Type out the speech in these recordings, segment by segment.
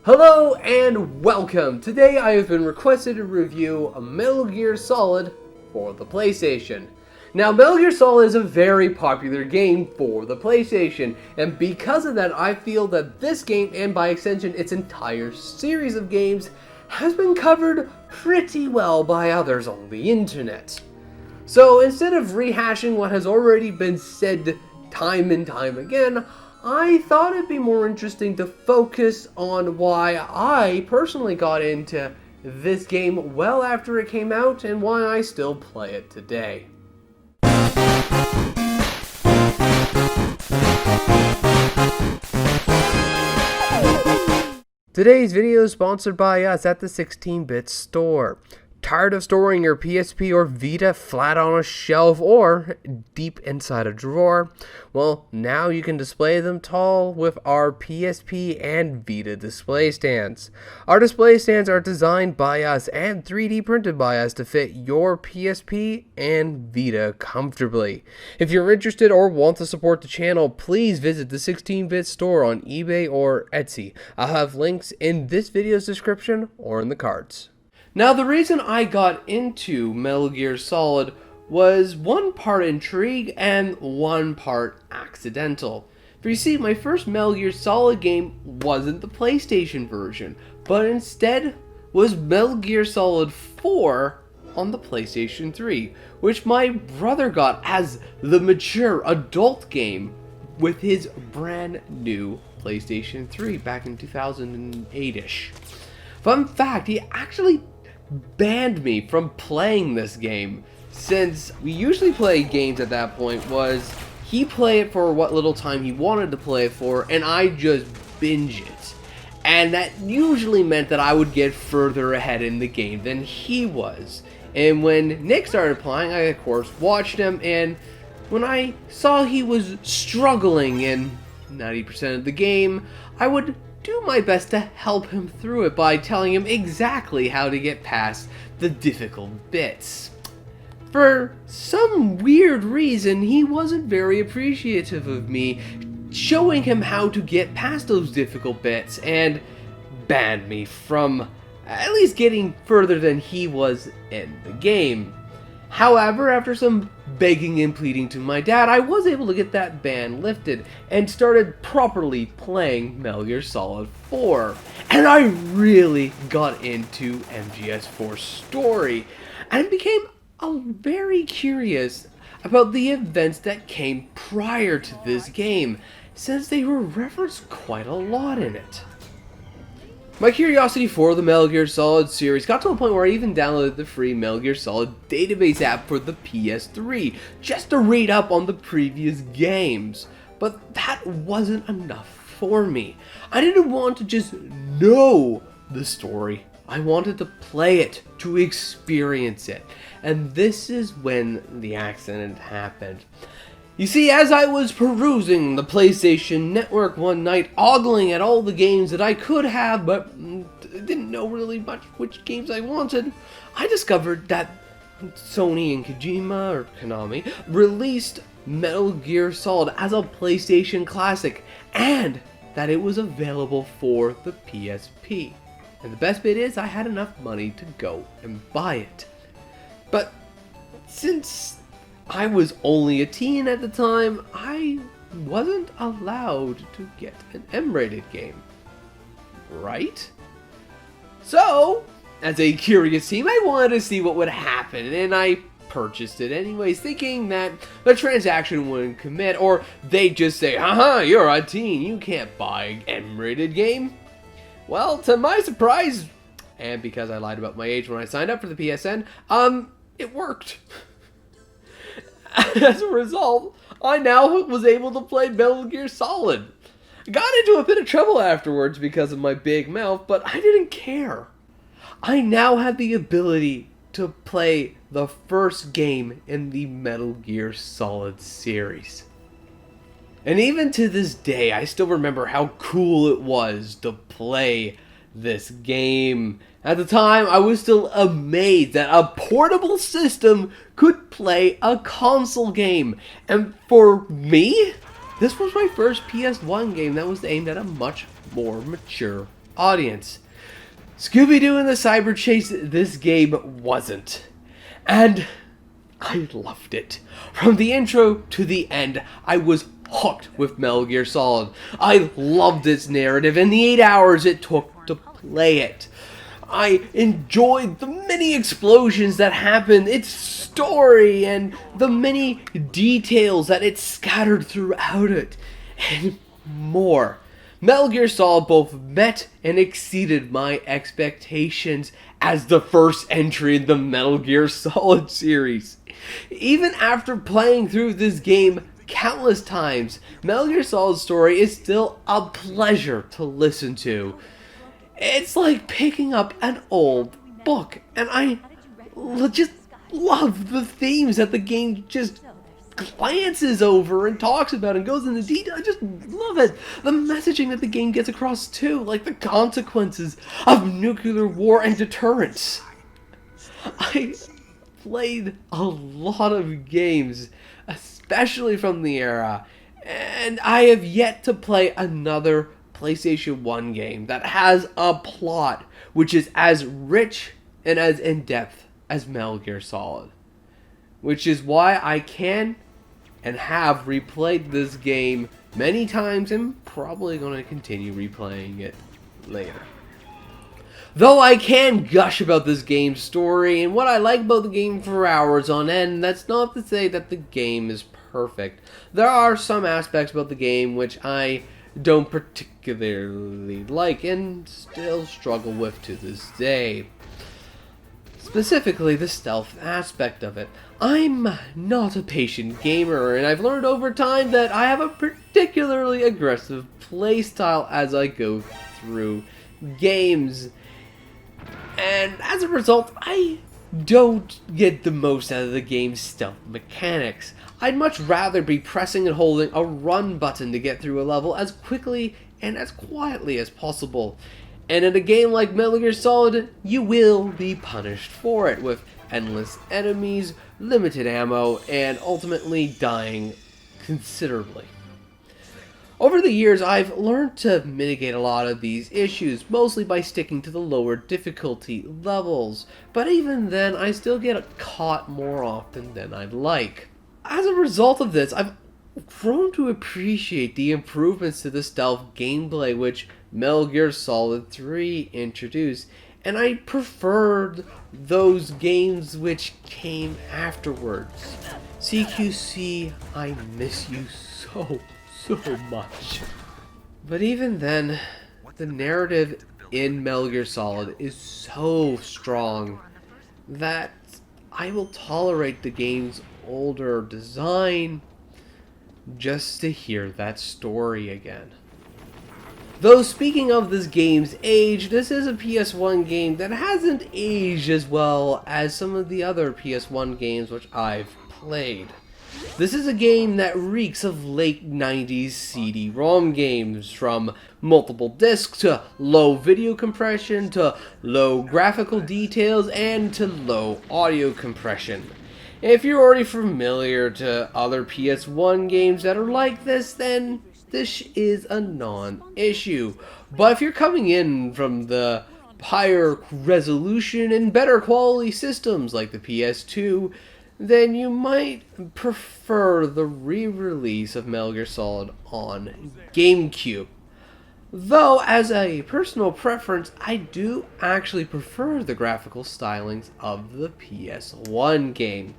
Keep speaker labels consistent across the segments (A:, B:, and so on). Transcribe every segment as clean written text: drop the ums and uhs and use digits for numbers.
A: Hello and welcome! Today I have been requested to review a Metal Gear Solid for the PlayStation. Now, Metal Gear Solid is a very popular game for the PlayStation, and because of that I feel that this game, and by extension its entire series of games, has been covered pretty well by others on the internet. So instead of rehashing what has already been said time and time again, I thought it'd be more interesting to focus on why I personally got into this game well after it came out and why I still play it today. Today's video is sponsored by us at the 16-Bit Store. Tired of storing your PSP or Vita flat on a shelf or deep inside a drawer? Well, now you can display them tall with our PSP and Vita display stands. Our display stands are designed by us and 3D printed by us to fit your PSP and Vita comfortably. If you're interested or want to support the channel, please visit the 16-Bit Store on eBay or Etsy. I'll have links in this video's description or in the cards. Now, the reason I got into Metal Gear Solid was one part intrigue and one part accidental. For you see, my first Metal Gear Solid game wasn't the PlayStation version, but instead was Metal Gear Solid 4 on the PlayStation 3, which my brother got as the mature adult game with his brand new PlayStation 3 back in 2008-ish. Fun fact, he actually banned me from playing this game, since we usually play games at that point was he play it for what little time he wanted to play it for and I just binge it, and that usually meant that I would get further ahead in the game than he was. And when Nick started playing, I of course watched him, and when I saw he was struggling in 90% of the game, I would do my best to help him through it by telling him exactly how to get past the difficult bits. For some weird reason, he wasn't very appreciative of me showing him how to get past those difficult bits and banned me from at least getting further than he was in the game. However, after some begging and pleading to my dad, I was able to get that ban lifted and started properly playing Metal Gear Solid 4. And I really got into MGS4's story and became very curious about the events that came prior to this game, since they were referenced quite a lot in it. My curiosity for the Metal Gear Solid series got to a point where I even downloaded the free Metal Gear Solid database app for the PS3 just to read up on the previous games. But that wasn't enough for me. I didn't want to just know the story. I wanted to play it, to experience it. And this is when the accident happened. You see, as I was perusing the PlayStation Network one night, ogling at all the games that I could have, but didn't know really much which games I wanted, I discovered that Sony and Kojima, or Konami, released Metal Gear Solid as a PlayStation classic, and that it was available for the PSP. And the best bit is, I had enough money to go and buy it. But since I was only a teen at the time, I wasn't allowed to get an M-rated game, right? So, as a curious teen, I wanted to see what would happen, and I purchased it anyways, thinking that the transaction wouldn't commit, or they'd just say, haha, you're a teen, you can't buy an M-rated game. Well, to my surprise, and because I lied about my age when I signed up for the PSN, it worked. As a result, I now was able to play Metal Gear Solid. I got into a bit of trouble afterwards because of my big mouth, but I didn't care. I now had the ability to play the first game in the Metal Gear Solid series. And even to this day, I still remember how cool it was to play this game. At the time, I was still amazed that a portable system could play a console game. And for me, this was my first PS1 game that was aimed at a much more mature audience. Scooby-Doo and the Cyber Chase, this game wasn't. And I loved it. From the intro to the end, I was hooked with Metal Gear Solid. I loved its narrative and the 8 hours it took to play it. I enjoyed the many explosions that happened, its story, and the many details that it scattered throughout it, and more. Metal Gear Solid both met and exceeded my expectations as the first entry in the Metal Gear Solid series. Even after playing through this game countless times, Metal Gear Solid's story is still a pleasure to listen to. It's like picking up an old book, and I just love the themes that the game just glances over and talks about and goes into detail. I just love it. The messaging that the game gets across too, like the consequences of nuclear war and deterrence. I played a lot of games, especially from the era, and I have yet to play another PlayStation 1 game that has a plot which is as rich and as in-depth as Metal Gear Solid. Which is why I can and have replayed this game many times and probably going to continue replaying it later. Though I can gush about this game's story and what I like about the game for hours on end, that's not to say that the game is perfect. There are some aspects about the game which I don't particularly like and still struggle with to this day. Specifically, the stealth aspect of it. I'm not a patient gamer, and I've learned over time that I have a particularly aggressive playstyle as I go through games. And as a result, I don't get the most out of the game's stealth mechanics. I'd much rather be pressing and holding a run button to get through a level as quickly and as quietly as possible. And in a game like Metal Gear Solid, you will be punished for it with endless enemies, limited ammo, and ultimately dying considerably. Over the years, I've learned to mitigate a lot of these issues, mostly by sticking to the lower difficulty levels, but even then, I still get caught more often than I'd like. As a result of this, I've grown to appreciate the improvements to the stealth gameplay which Metal Gear Solid 3 introduced, and I preferred those games which came afterwards. CQC, I miss you so much. But even then, the narrative in Metal Gear Solid is so strong that I will tolerate the game's older design just to hear that story again. Though speaking of this game's age, this is a PS1 game that hasn't aged as well as some of the other PS1 games which I've played. This is a game that reeks of late 90s CD-ROM games, from multiple discs to low video compression to low graphical details and to low audio compression. If you're already familiar to other PS1 games that are like this, then this is a non-issue. But if you're coming in from the higher resolution and better quality systems like the PS2, then you might prefer the re-release of Metal Gear Solid on GameCube. Though, as a personal preference, I do actually prefer the graphical stylings of the PS1 game.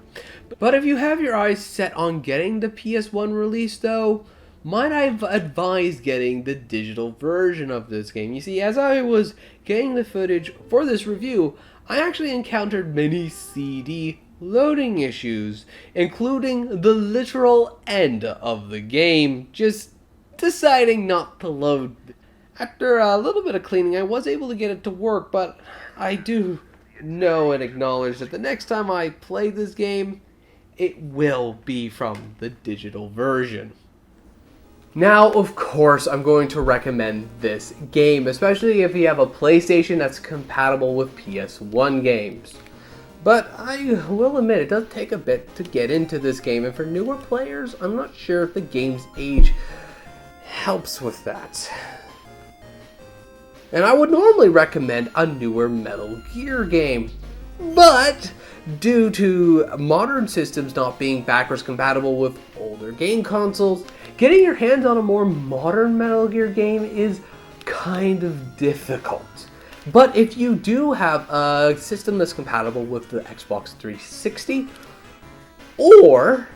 A: But if you have your eyes set on getting the PS1 release though, might I advise getting the digital version of this game? You see, as I was getting the footage for this review, I actually encountered many CD loading issues, including the literal end of the game, just deciding not to load. After a little bit of cleaning, I was able to get it to work, but I do know and acknowledge that the next time I play this game, it will be from the digital version. Now, of course, I'm going to recommend this game, especially if you have a PlayStation that's compatible with PS1 games. But I will admit, it does take a bit to get into this game, and for newer players, I'm not sure if the game's age helps with that. And I would normally recommend a newer Metal Gear game. But due to modern systems not being backwards compatible with older game consoles, getting your hands on a more modern Metal Gear game is kind of difficult. But if you do have a system that's compatible with the Xbox 360, or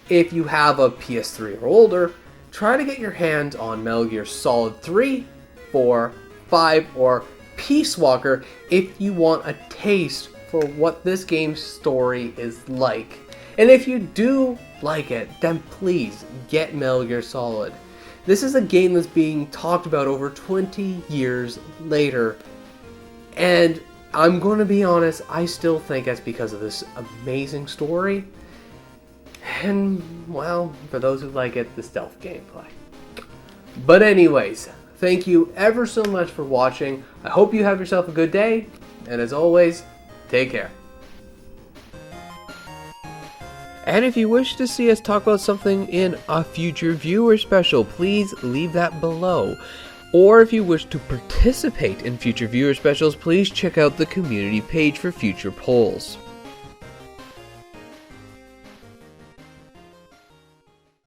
A: if you have a PS3 or older, try to get your hands on Metal Gear Solid 3, 4, 5, or Peace Walker if you want a taste for what this game's story is like. And if you do like it, then please get Metal Gear Solid. This is a game that's being talked about over 20 years later, and I'm going to be honest, I still think that's because of this amazing story, and, well, for those who like it, the stealth gameplay. But anyways, thank you ever so much for watching. I hope you have yourself a good day, and as always, take care. And if you wish to see us talk about something in a future viewer special, please leave that below. Or if you wish to participate in future viewer specials, please check out the community page for future polls.